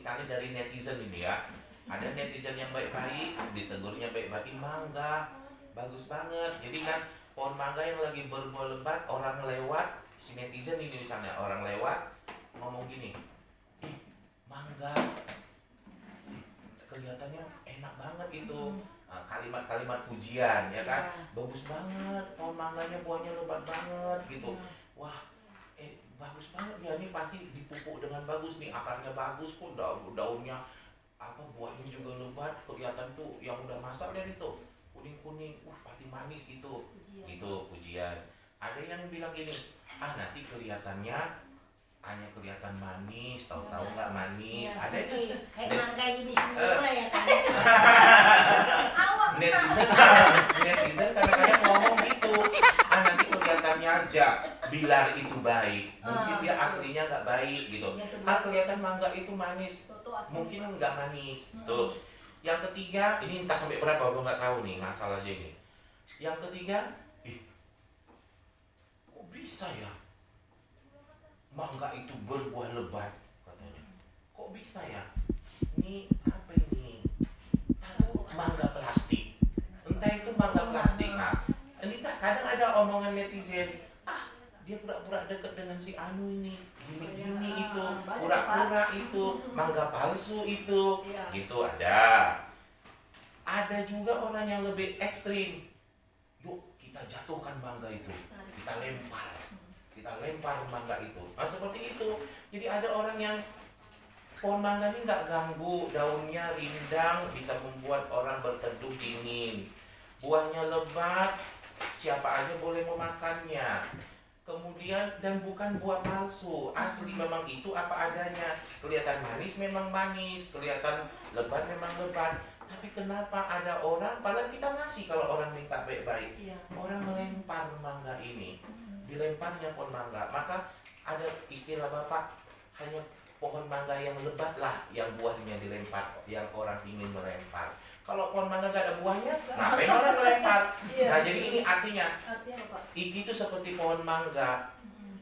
sekali dari netizen ini ya. Ada netizen yang baik-baik, ditegurnya baik-baik, mangga bagus banget. Jadi kan pohon mangga yang lagi berbuah lebat, orang lewat, si netizen ini misalnya orang lewat ngomong gini, ih mangga, ih, kelihatannya enak banget itu. Nah, kalimat-kalimat pujian ya kan, bagus banget pohon mangganya, buahnya lebat banget gitu. Wah, bagus banget ya, ini pasti dipupuk dengan bagus nih, akarnya bagus kok, daunnya apa, buahnya juga lebat, kelihatan tuh yang udah masak dari itu kuning-kuning, pasti manis gitu. Itu pujian. Ada yang bilang gini, nanti kelihatannya hanya kelihatan manis, tahu-tahu nggak manis. Ada nih kayak mangga ini semua ya kan. netizen kadang-kadang ngomong gitu, nanti kelihatannya aja bilar itu baik, mungkin dia aslinya nggak baik gitu. Kelihatan mangga itu manis, mungkin nggak manis. Tuh. Yang ketiga, ini entah sampai berapa gue nggak tahu nih, ngasal aja ini. Yang ketiga, kok bisa ya mangga itu berbuah lebat katanya? Kok bisa ya? Ini apa ini? Mangga plastik. Entah itu mangga plastik. Nah, ini kadang ada omongan netizen, dia pura-pura deket dengan si Anu ini, gini-gini itu, pura-pura itu, mangga palsu itu, gitu ada. Ada juga orang yang lebih ekstrim. Yuk kita jatuhkan mangga itu, kita lempar mangga itu. Seperti itu. Jadi ada orang yang pohon mangga ini nggak ganggu, daunnya rindang, bisa membuat orang berteduh dingin. Buahnya lebat, siapa aja boleh memakannya. Kemudian, dan bukan buah palsu, asli memang itu apa adanya. Kelihatan manis memang manis, kelihatan lebat memang lebat. Tapi kenapa ada orang, padahal kita ngasih kalau orang minta baik-baik, orang melempar mangga ini, dilemparnya pohon mangga. Maka ada istilah Bapak, hanya pohon mangga yang lebat lah yang buahnya dilempar, yang orang ingin melempar. Kalau pohon mangga gak ada buahnya, ngapain orang melempar? Nah, jadi ini artinya iki itu seperti pohon mangga.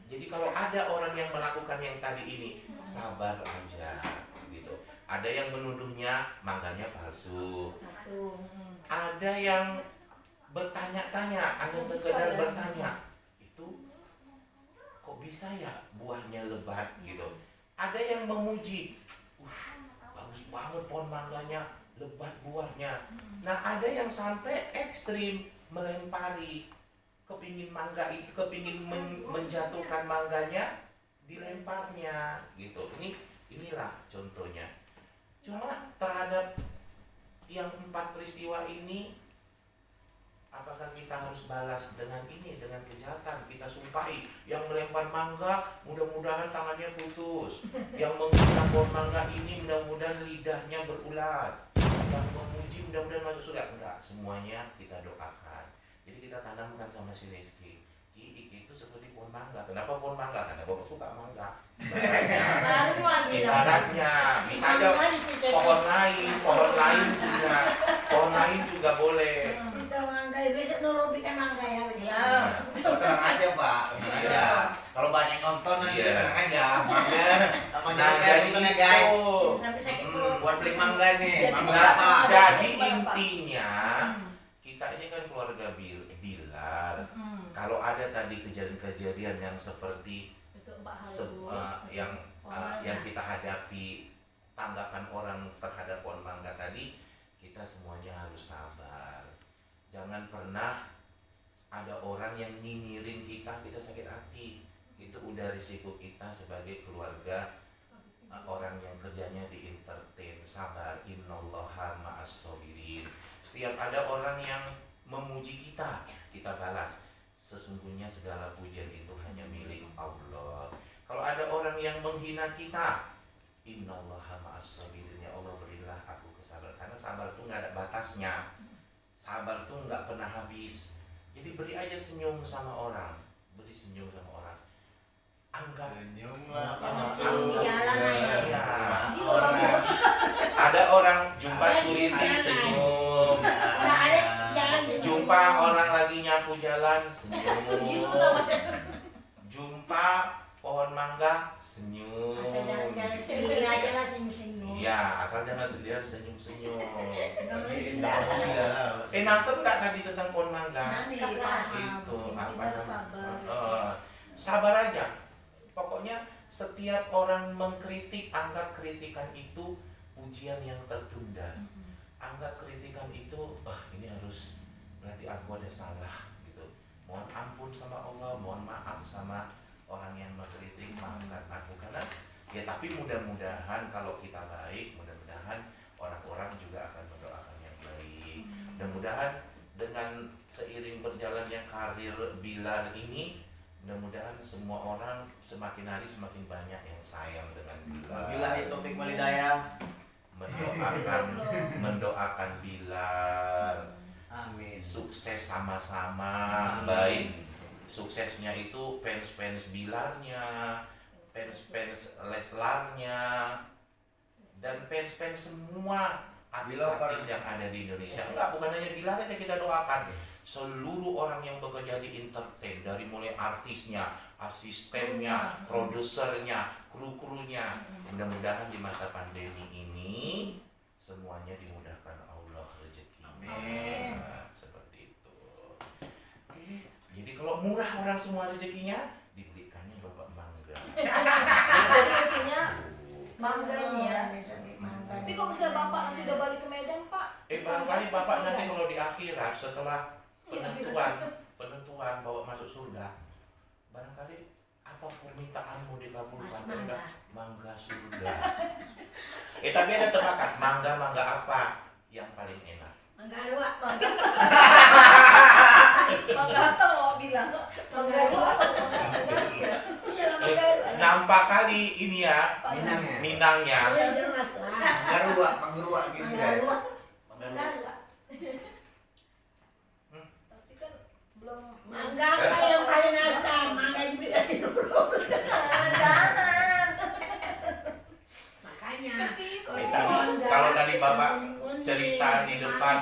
Jadi kalau ada orang yang melakukan yang tadi ini, sabar aja gitu. Ada yang menuduhnya mangganya palsu. Ada yang bertanya-tanya, hanya sekedar bertanya, itu kok bisa ya buahnya lebat gitu. Ada yang memuji, bagus banget pohon mangganya, lebat buahnya. Nah, ada yang sampai ekstrim melempari, kepingin mangga itu, kepingin menjatuhkan mangganya, dilemparnya gitu. Inilah contohnya. Cuma terhadap yang 4 peristiwa ini, apakah kita harus balas dengan ini, dengan kejahatan? Kita sumpahi yang melempar mangga, mudah-mudahan tangannya putus. Yang menghina pohon mangga ini, mudah-mudahan lidahnya berulat. Yang memuji, mudah-mudahan masuk surga. Enggak, semuanya kita doakan. Jadi kita tanamkan sama si Rizky, itu seperti pohon mangga. Kenapa pohon mangga? Karena Bapak suka mangga. Ibaratnya bisa aja pohon lain juga boleh. Besok nurut bikin mangga ya. Tenang aja Pak, tenang aja. Kalau banyak nonton nanti tenang aja. Apa jadi guys? Sampai sakit perut. Buat beli mangga nih. Jadi intinya kita ini kan keluarga Bilar. Kalau ada tadi kejadian-kejadian yang seperti yang kita hadapi, tanggapan orang terhadap pohon mangga tadi, kita semuanya harus sabar. Jangan pernah ada orang yang nyinyirin kita sakit hati. Itu udah risiko kita sebagai keluarga orang yang kerjanya di entertain. Sabar, innallaha ma'as-sabirin. Setiap ada orang yang memuji kita, kita balas. Sesungguhnya segala pujian itu hanya milik Allah. Kalau ada orang yang menghina kita, innallaha ma'as-sabirin. Ya Allah, berilah aku kesabaran. Karena sabar itu gak ada batasnya. Sabar tuh nggak pernah habis. Jadi beri aja senyum sama orang, beri senyum sama orang. Anggap senyum ada orang jumpa security senyum. Jumpa orang lagi nyapu jalan senyum. Jumpa pohon mangga senyum. Asal jalan-jalan sendiri aja lah senyum-senyum. Ya, asal jangan sendirian senyum-senyum. Iya. Nangkep nggak tadi tentang pohon mangga? Nangkep lah. Itu apa harus namanya? sabar. Sabar aja. Pokoknya setiap orang mengkritik, anggap kritikan itu pujian yang tertunda. Anggap kritikan itu, ini harus berarti aku ada salah gitu. Mohon ampun sama Allah, mohon maaf sama orang yang mengkritik, maafkan aku karena ya tapi mudah-mudahan kalau kita baik, mudah-mudahan orang-orang juga akan mendoakan yang baik. Mudah-mudahan dengan seiring berjalannya karir Bilar ini, mudah-mudahan semua orang semakin hari semakin banyak yang sayang dengan Bilar. Wabillahi taufiq wal hidayah. Mendoakan Bilar Amin. sukses sama-sama. Baik suksesnya itu fans-fans Bilarnya, fans-fans Leslarnya, dan fans-fans semua artis yang ada di Indonesia. Enggak, bukan hanya Bilar aja kita doakan. Seluruh orang yang bekerja di entertain, dari mulai artisnya, asistennya, produsernya, kru-krunya, mudah-mudahan di masa pandemi ini semuanya dimudahkan Allah rezeki. Amin. Nah, seperti itu. Oke, jadi kalau murah orang semua rezekinya, dibelikannya Bapak Mangga. Jadi isinya mangga nih ya. Mangga. Tapi kalau misalnya bapak nanti udah balik ke Medan Pak, Barangkali Bapak Surga. nanti kalau di akhirat setelah penentuan bawa masuk surga, barangkali apa permintaanmu dikabulkan? Mas mangga. Mangga surga. Tapi ada tebakan, mangga apa yang paling enak? Mangga dua. mangga atau mau bilang mangga dua atau mangga aja. Iya lah mangga dua. Nampak kali ini ya Minangnya. Minangnya. Iya jelas lah. Manggarua gitu Mangga guys. dua. Mangga dua. Tapi kan belum Mangga apa yang paling asam? Mangga dibeli aja dulu. jangan. Makanya. Kalau tadi Bapak cerita di depan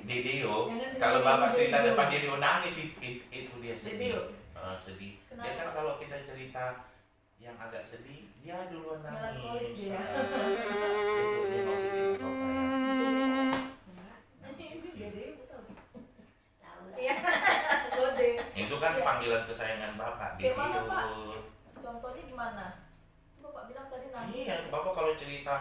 Dedeo, kalau Bapak cerita depan Dedeo nangis itu dia sedih. Dedeo? Sedih. Dia Kenapa? kan kalau kita cerita yang agak sedih, dia duluan nangis. Melankolis dia. Dia maksudnya apa ya? Jadi betul. Tahu lah. Iya. Gede. Itu kan Iya. panggilan kesayangan Bapak, Kayak mana, Dedeo. Pak? Contohnya gimana? Bapak bilang tadi nangis. Iya, Bapak kalau cerita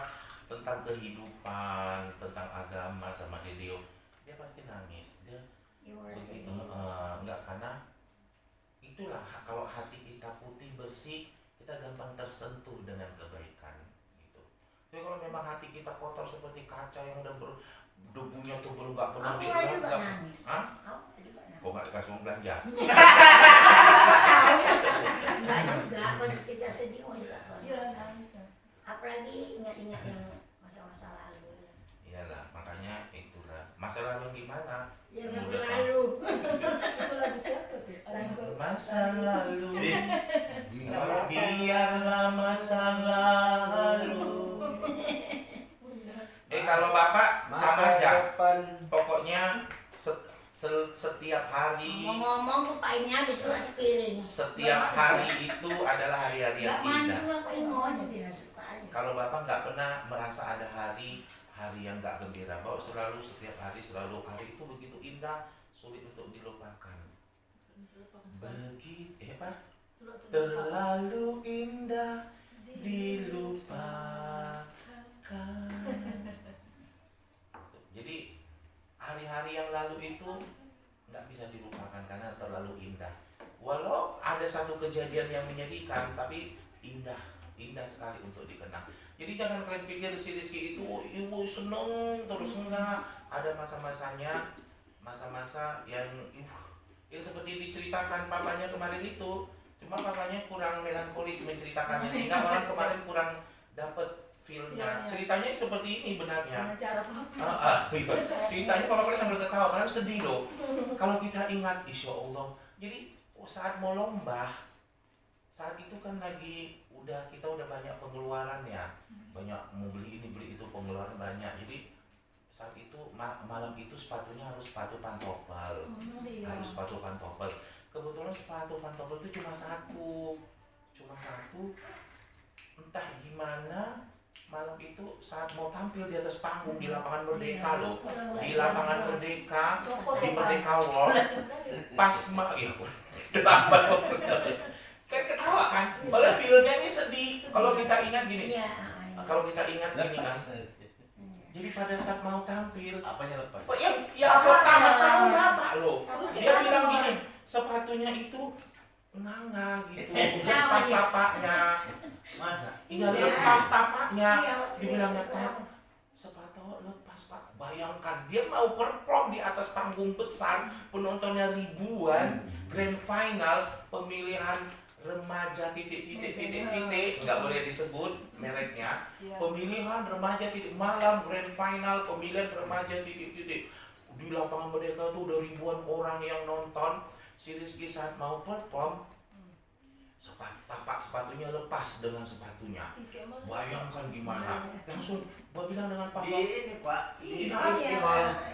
tentang kehidupan, tentang agama sama Dedeo, dia pasti nangis. Dia Iya, boleh begitu, sedih. enggak karena itulah kalau hati kita putih bersih, kita gampang tersentuh dengan kebaikan gitu. Tapi kalau memang hati kita kotor seperti kaca yang udah debunya tuh belum nggak pernah Aku aja juga dielap. nangis. Hah? Aku juga nangis. Kok nggak dikasih uang belanja? Enggak juga, kalau kita sedih mau juga. Iya nangis. Apalagi ingat-ingat yang masa-masa lalu. Iyalah, makanya itulah. Masa lalu gimana? Yang Udah lalu. Itu lagu siapa tuh? Lagu. Masa lalu. Iya. Biarlah masa lalu. Kalau Bapak sama aja. Pokoknya setiap hari, Ngomong-ngomong kupainya habis dua sepiring. setiap hari itu adalah hari-hari yang Enggak manis indah. cuma paling mau aja dia suka aja. Kalau Bapak nggak pernah merasa ada hari yang nggak gembira, Bapak selalu setiap hari hari itu begitu indah, sulit untuk dilupakan. Begitu, apa? Terlalu indah dilupakan. Jadi hari-hari yang lalu itu nggak bisa dilupakan karena terlalu indah. Walau ada satu kejadian yang menyedihkan, tapi indah sekali untuk dikenang. Jadi jangan kalian pikir si Rizky itu ibu seneng terus, enggak. Ada masa-masanya, masa-masa yang seperti diceritakan papanya kemarin itu. Cuma papanya kurang melankolis menceritakannya sehingga orang kemarin kurang dapat feel-nya. Iya. Ceritanya seperti ini benarnya. Dengan cara papa. Iya. Ceritanya papa kalian sambil ketawa, padahal sedih loh. Kalau kita ingat, insya Allah. Jadi saat mau lomba, saat itu kan kita udah banyak pengeluaran ya, banyak mau beli ini beli itu, pengeluaran banyak. Jadi saat itu malam itu sepatunya harus sepatu pantopel, Iya. harus sepatu pantopel. Kebetulan sepatu pantopel itu cuma satu, entah gimana malam itu saat mau tampil di atas panggung di lapangan Merdeka loh, di lapangan Merdeka, di Merdeka World, pas iya kenapa kan ketawa kan, padahal feelnya ini sedih kalau kita ingat gini, Iya. kalau kita ingat gini kan, jadi pada saat mau tampil, Apanya lepas? yang pertama tahu Bapak loh, Terus dia kita bilang keluar. gini, sepatunya itu nganga gitu, Iya. lepas tapaknya, Masa? iya Iya. lepas tapaknya, Iya. dibilangnya Pak, sepatu lepas Pak, bayangkan dia mau perform di atas panggung besar, penontonnya ribuan, grand final pemilihan remaja titik, nggak boleh disebut mereknya, Iya. pemilihan remaja titik malam grand final pemilihan remaja titik di lapangan Merdeka tuh udah ribuan orang yang nonton. Si Rizky saat mau perform, tapak sepatunya lepas dengan sepatunya. Ih, kayak mana? Bayangkan gimana? Langsung gua bilang dengan Papa, Ini Pak. Iya.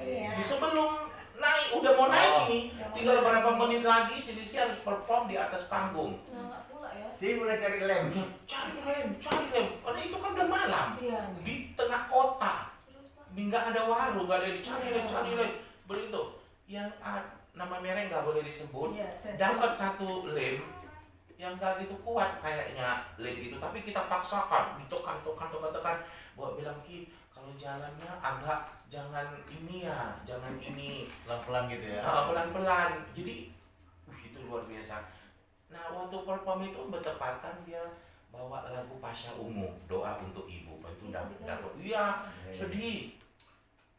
Iya. di sebelum naik, udah mau naik Oh. ini, tinggal beberapa menit lagi si Rizky harus perform di atas panggung. Nggak pula ya. Sih mulai cari lem. Udah cari lem, karena itu kan udah malam Iya. di tengah kota, Terus Pak. nggak ada warung, nggak ada cari lem, begitu. Yang nama merek nggak boleh disebut, Iya, sensor. dapat satu lem yang nggak gitu kuat kayaknya lem itu, tapi kita paksakan, ditekan. Buat bilang Ki, kalau jalannya agak jangan ini ya, jangan ini, Pelan-pelan gitu ya. pelan-pelan. Jadi, itu luar biasa. Nah, waktu perform itu bertepatan dia bawa lagu Pasha Ungu, doa untuk ibu. Itu udah, iya, sedih.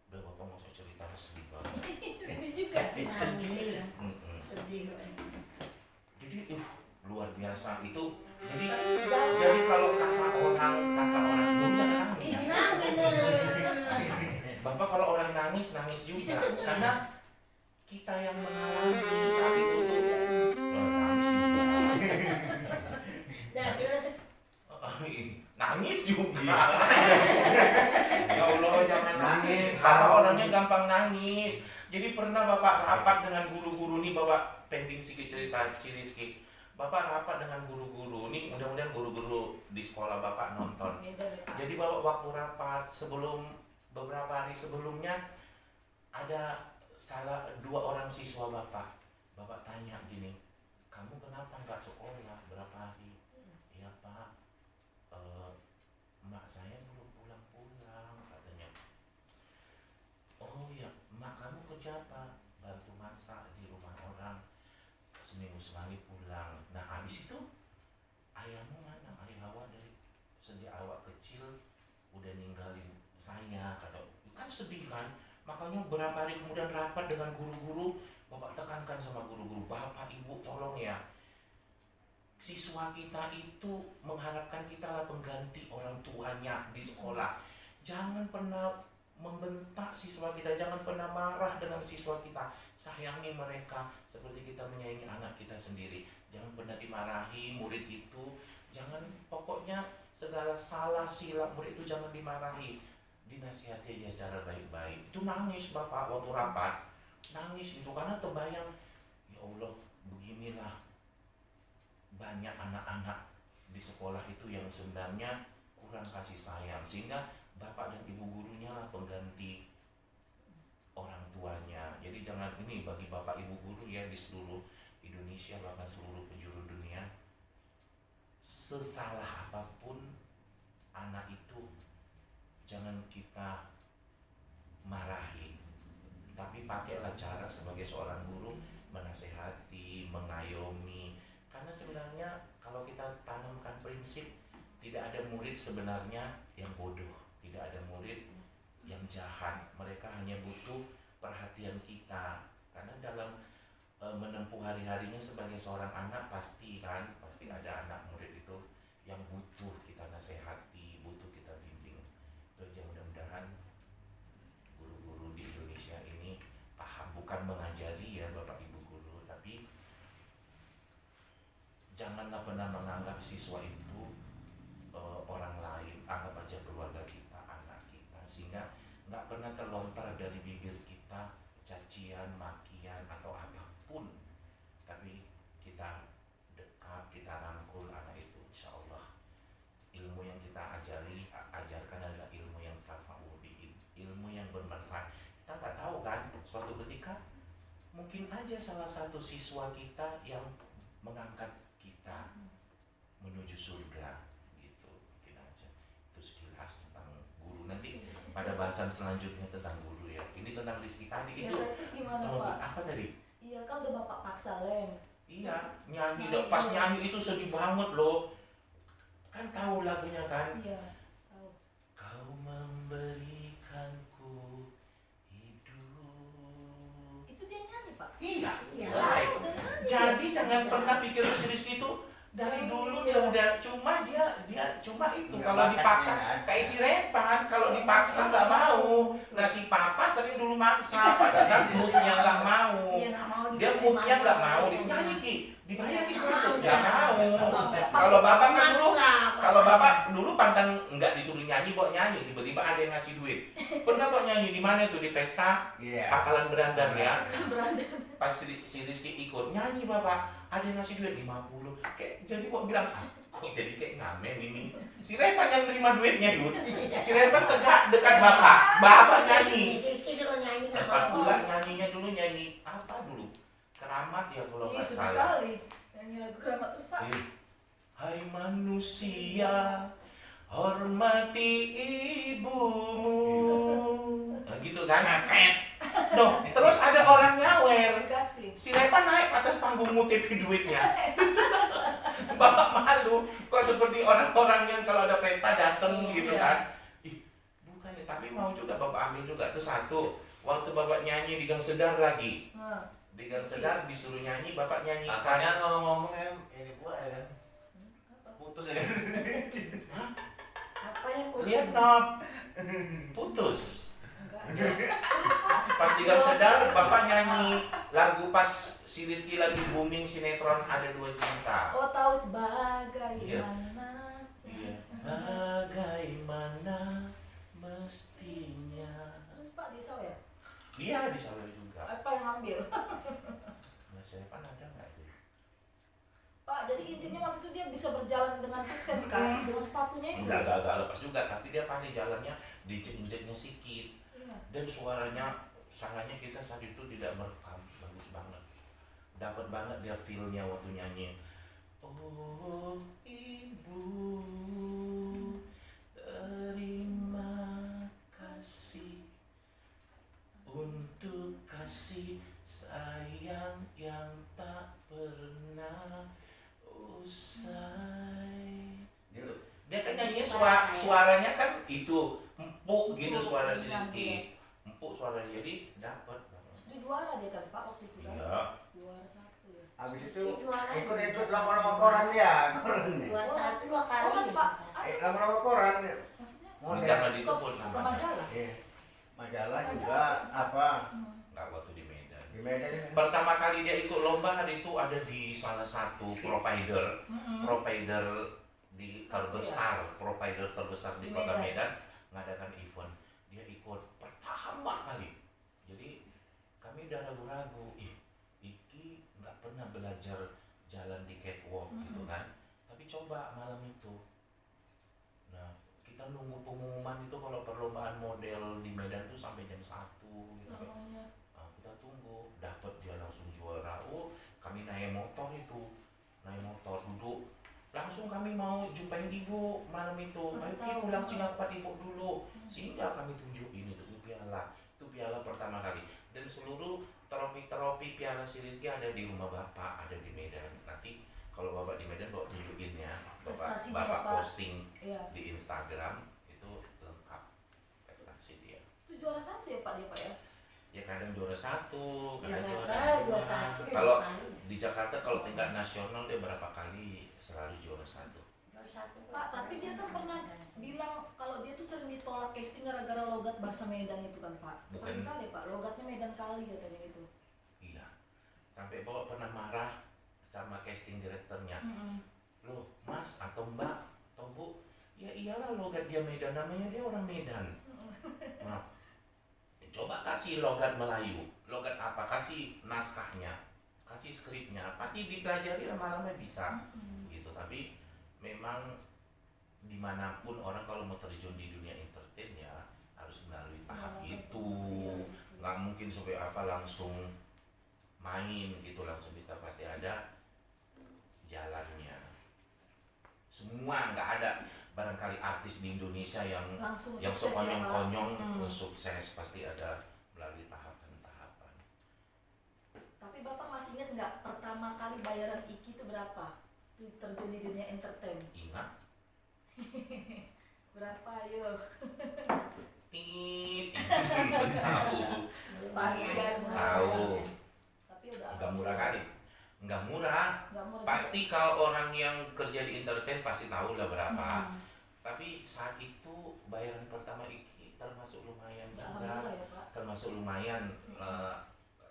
Udah Bapak mau saya cerita sedih banget. Sedih juga. Sedih. Sedih. Jadi, luar biasa itu. Jadi, Jangan. jadi kalau kata orang dulu jangan nangis. Iya. Bapak kalau orang nangis juga, karena kita yang mengalami saat itu tuh nangis juga. Nah, terus Nangis juga. Ya Allah jangan nangis. Nangis. Karena orangnya gampang nangis. Jadi pernah Bapak rapat dengan guru-guru nih, Bapak pending sedikit cerita si Rizky. Bapak rapat dengan guru-guru nih, mudah-mudahan guru-guru di sekolah Bapak nonton. Beda deh, Pak. Jadi Bapak waktu rapat beberapa hari sebelumnya ada dua orang siswa Bapak. Bapak tanya gini, kamu kenapa nggak sekolah berapa hari? Iya Pak, emak saya belum pulang-pulang katanya. Oh ya, emak kamu kerja apa? Bantu masak di rumah orang, seminggu sekali pulang. Nah habis itu ayahmu mana? Ayah awak dari sejak awak kecil udah ninggalin saya, kata. Kan sedih kan? Makanya beberapa hari kemudian rapat dengan guru-guru, Bapak tekankan sama guru-guru, Bapak Ibu tolong ya, siswa kita itu mengharapkan kita lah pengganti orang tuanya di sekolah. Jangan pernah membentak siswa kita, jangan pernah marah dengan siswa kita. Sayangi mereka seperti kita menyayangi anak kita sendiri. Jangan pernah dimarahi murid itu. Jangan, pokoknya segala salah silap murid itu jangan dimarahi. Dinasihati dia secara baik-baik. Itu nangis Bapak waktu rapat. Nangis itu karena terbayang, ya Allah, beginilah banyak anak-anak di sekolah itu yang sebenarnya kurang kasih sayang, sehingga bapak dan ibu gurunya lah pengganti orang tuanya. Jadi jangan, ini bagi bapak ibu guru ya di seluruh Indonesia bahkan seluruh penjuru dunia, sesalah apapun anak itu jangan kita marahi, tapi pakailah cara sebagai seorang guru menasehati, mengayomi. Karena sebenarnya kalau kita tanamkan prinsip, tidak ada murid sebenarnya yang bodoh, tidak ada murid yang jahat. Mereka hanya butuh perhatian kita. Karena dalam menempuh hari-harinya sebagai seorang anak pasti ada anak murid itu yang butuh kita nasihati, butuh kita bimbing. Itu aja, mudah-mudahan guru-guru di Indonesia ini paham, bukan mengajari ya Bapak Ibu guru, tapi janganlah pernah menganggap siswa itu orang lain. Anggap aja keluarga kita, anak kita, sehingga nggak pernah terlontar dari bibir kita cacian, makian atau apapun, tapi kita dekat, kita rangkul anak itu. Insya Allah ilmu yang kita ajarkan suatu ketika mungkin aja salah satu siswa kita yang mengangkat kita menuju surga gitu, mungkin aja. Itu sekilas tentang guru. Nanti pada bahasan selanjutnya tentang guru ya. Ini tentang Rizky tadi Ya, itu. terus gimana Oh, Pak? apa tadi? Iya kan udah bapak paksa Lem. Iya, nyanyi dong. Pas nyanyi itu sedih banget loh. Kan tahu lagunya kan? Iya, tahu. Kau memberikanku hidup. Itu dia nyanyi Pak. Iya, Iya. live. Udah nyanyi. Jadi jangan pernah pikir si Rizky itu dari dulu dia udah cuma dia cuma itu Nggak kalau bakatnya, dipaksa kan? kayak si Repan kalau dipaksa nggak mau. Nah si Papa sering dulu maksa pada saat moodnya nggak mau. Iya, nggak mau Dia diberi moodnya nggak makan. mau dinyanyi Ki dibayar di 100 Iya. nggak mau. Pas- Kalau Bapak kan dulu Maksa, kalau Bapak dulu pantang nggak disuruh nyanyi, Bok nyanyi, tiba-tiba ada yang ngasih duit. Pernah Bok nyanyi di mana itu di pesta Iya. Pangkalan Berandan ya? Berantem. Pas si Rizky ikut nyanyi Bapak, ada yang ngasih duit 50. Kayak jadi Bok bilang, "Ah, kok jadi kayak ngamen ini?" Si Repan yang terima duitnya Yud. Si Repan tegak dekat Bapak nyanyi. Rizky suruh nyanyi nggak Cepat mau. pula nyanyinya dulu nyanyi apa dulu? Keramat ya kalau Iya, nggak sedih salah. kali. Nyanyi lagu Keramat terus Pak. Hai manusia, hormati ibumu. Nah, gitu kan? Noh, terus ada orang nyawer. Dikasih. Si Repan naik atas panggung ngutip duitnya. Bapak malu. Kok seperti orang-orang yang kalau ada pesta dateng gitu Iya. kan? Ih, bukan ya, tapi mau juga Bapak ambil juga. Itu satu. Waktu Bapak nyanyi di Gang Sedar lagi. Nah, Di Gang Sedar disuruh nyanyi, Bapak nyanyikan. Katanya ngomong-ngomong ini pula ya kan. apa? Putus ya kan. Apa yang Lihat Nob, putus. Enggak. Terus Pak. Pas di Gang Sedar, Bapak nyanyi lagu pas si Rizky lagi booming sinetron Ada Dua Cinta. Oh tahu bagaimana? Iya. Bagaimana mestinya. Terus Pak dia sawer. Dia disawer juga. Apa yang ambil? Nah, saya pan ada nggak itu? Pak, jadi intinya waktu itu dia bisa berjalan dengan sukses kan? Dengan sepatunya itu. Enggak lepas juga, tapi dia pandai jalannya dijek-jeknya sikit. Iya. Dan suaranya, sangatnya kita saat itu tidak merekam, bagus banget. Dapat banget dia feel-nya waktu nyanyi. Oh ibu, terima kasih untuk kasih sayang yang tak pernah usai. Gitu. Dia kan nyanyinya suaranya kan itu empuk gitu suara si Rizky. Empuk suaranya, jadi dapat. Terus dia juara dia kan Pak waktu itu kan? Iya. Juara 1 ya. Habis itu Juara. ikut lama-lama koran dia, koran. Dua satu dua kali. Oh kan Pak, Lama-lama koran. maksudnya Ini karena disebut ke namanya. majalah. Iya. Majalah juga apa Enggak waktu di Medan. di Medan ini. Pertama kali dia ikut lomba hari itu ada di salah satu provider di terbesar, provider terbesar di Di Kota Medan. Medan mengadakan event. Dia ikut pertama kali. Jadi kami udah ragu-ragu, Iki nggak pernah belajar jalan di catwalk gitu kan. Tapi coba malam itu. Nah, kita nunggu pengumuman itu kalau perlombaan model di Medan tuh sampai jam 1 gitu kan. Namanya. Nah, kita tunggu, dapat dia langsung juara. Oh, kami naik motor duduk. Langsung kami mau jumpain ibu malam itu. Masih Ayo tahu. pulang Singapura ibu dulu. Sehingga kami tunjukin itu piala. Itu piala pertama kali. Dan seluruh trofi piala si Rizky ada di rumah Bapak, ada di Medan. Nanti kalau Bapak di Medan Bapak tunjukin ya. Prestasinya, Bapak Pak. posting Iya. di Instagram itu lengkap prestasi dia. Itu juara 1 ya Pak dia Pak ya? Ya kadang juara 1, Ya kadang nggak juara tahu, 2. dua satu. Kalau di Jakarta kalau tingkat nasional dia berapa kali selalu juara 1. Pak, tapi dia kan pernah bilang kalau dia tuh sering ditolak casting gara-gara logat bahasa Medan itu kan Pak. Bukan. Sering kali Pak, logatnya Medan kali katanya gitu. Iya. Sampai Bapak pernah marah sama casting direkturnya. Loh, Mas atau Mbak atau Bu, ya iyalah logat dia Medan, namanya dia orang Medan. Nah, coba kasih logat Melayu, logat apa? Kasih naskahnya, kasih skripnya, pasti dipelajari lama-lama bisa. Gitu. Tapi memang dimanapun orang kalau mau terjun di dunia entertain ya harus melalui tahap itu. Nggak mungkin mungkin sampai apa langsung main gitu, langsung bisa pasti ada jalannya. Semua nggak ada barangkali artis di Indonesia yang Langsung yang sukses ya, Pak. sekonyong-konyong Hmm. sukses, pasti ada melalui tahapan-tahapan. Tapi Bapak masih ingat nggak pertama kali bayaran Iki itu berapa? Itu terjun di dunia entertain. Ingat? Berapa ayo? Tit, tahu, Pasti kan. tahu. Tapi udah Nggak murah kali, nggak murah. Nggak murah. Pasti kalau orang yang kerja di entertain pasti tahu lah berapa. Hmm. Tapi saat itu bayaran pertama Iki termasuk lumayan Ya, juga, alhamdulillah ya Pak. termasuk lumayan,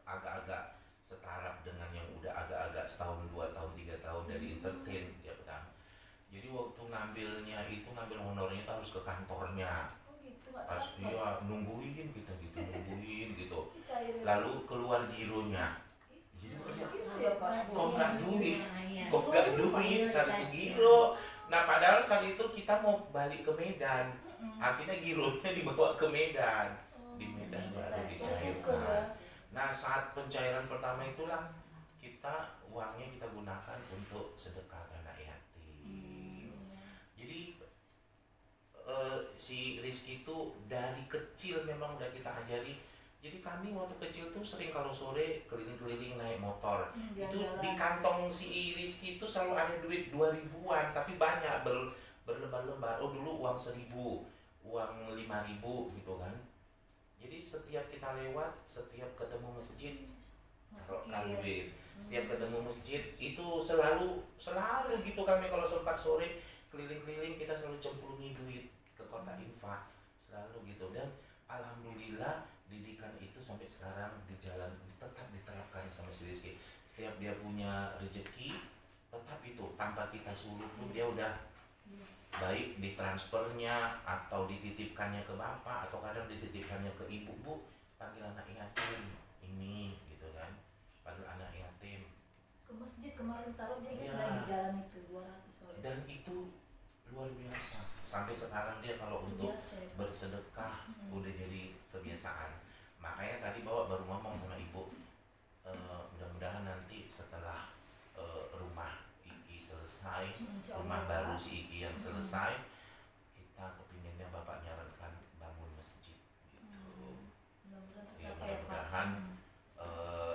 agak-agak setara dengan yang udah agak-agak setahun, 2 tahun, 3 tahun dari entertain ya betul. Jadi waktu ngambil honornya itu harus ke kantornya, Oh gitu, nggak pas transfer. dia nungguin kita gitu, nungguin gitu, Cairin. lalu keluar gironya. Jadi Gitu ya Pak. kok nggak duit, Iya. kok nggak duit satu giro. Nah padahal saat itu kita mau balik ke Medan, Mm-mm. akhirnya gironya dibawa ke Medan, Oh, di Medan baru oh, gitu ya. dicairkan. Nah saat pencairan pertama itulah kita uangnya kita gunakan untuk sedekah anak yatim. Jadi si Rizky itu dari kecil memang udah kita ajari. Jadi kami waktu kecil tuh sering kalau sore keliling-keliling naik motor. Itu di kantong si Rizky itu selalu ada duit 2000-an, tapi banyak berlembar-lembar. Oh dulu uang 1000, uang 5000 gitu kan. Jadi setiap kita lewat, setiap ketemu masjid, taruhkan duit. Setiap ketemu masjid itu selalu gitu kami kalau sempat sore keliling-keliling kita selalu cemplungi duit ke kota infak selalu gitu. Dan alhamdulillah didikan itu sampai sekarang di jalan tetap diterapkan sama si Rizky. Setiap dia punya rezeki tetap itu tanpa kita suruh pun dia udah baik ditransfernya atau dititipkannya ke bapak atau kadang dititipkannya ke ibu, bu panggil anak yatim ini gitu kan, panggil anak yatim. Ke masjid kemarin taruhnya ingat Iya. nggak di jalan itu 200 kalau itu. Dan itu luar biasa sampai sekarang dia kalau untuk Biasa ya. bersedekah udah jadi kebiasaan. Makanya tadi baru ngomong sama ibu, mudah-mudahan nanti setelah rumah Iki selesai, Insya rumah Allah, baru Pak. si Iki yang selesai, kita kepinginnya bapak nyarankan bangun masjid gitu. Mudah-mudahan Ya, tercapai ya Pak. mudah-mudahan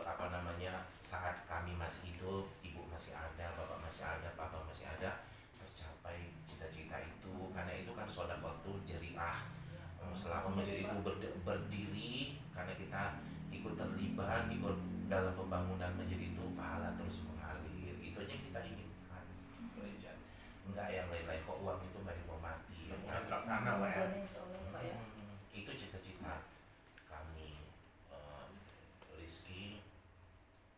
apa namanya, saat kami masih hidup, ibu masih ada, bapak masih ada, papa masih ada, tercapai cita-cita itu. Karena itu kan sedekah jariah. Selama masjid itu berdiri, karena kita ikut terlibat, ikut dalam pembangunan masjid itu, pahala terus mengalir. Itu aja kita inginkan. Enggak yang lain-lain, kok uang itu nggak dihormati ya kan? Terlaksana Pak ya. Mudah-mudahan insya Allah Pak ya. Itu cita-cita kami, Rizky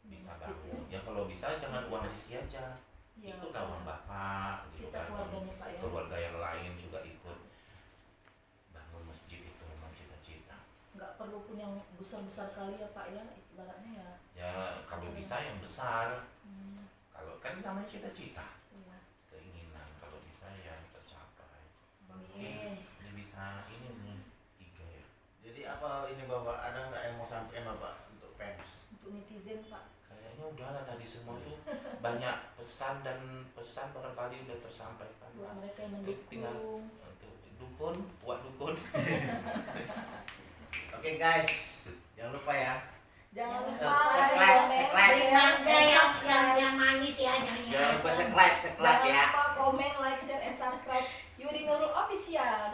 bisa Masjid bangun. Ya kalau bisa jangan uang Rizky aja, Ya, ikutlah uang bapak gitu kita kan. keluarganya Pak ya. Keluarga yang lain juga ikut bangun masjid, itu memang cita-cita. Nggak perlu pun yang besar-besar kali ya Pak ya, ibaratnya ya. Ya kalau bisa yang besar, Hmm, kalau kan namanya cita-cita, iya. keinginan, kalau bisa ya tercapai. Amin. Ini bisa ini nih 3 ya. Jadi apa ini Bapak, ada nggak yang mau sampaikan Bapak untuk fans? Untuk netizen Pak. Kayaknya udahlah tadi semua tuh banyak pesan barangkali udah tersampaikan Buat lah. mereka yang Tinggal mendukung. dukun, buat dukun. Oke guys, jangan lupa ya. Jangan lupa Subscribe, komen, subscribe. Beli mangga yang manis ya, jangan yang Jangan lupa asam. subscribe Jangan ya. lupa komen, like, share, and subscribe Yudi Nurul Official.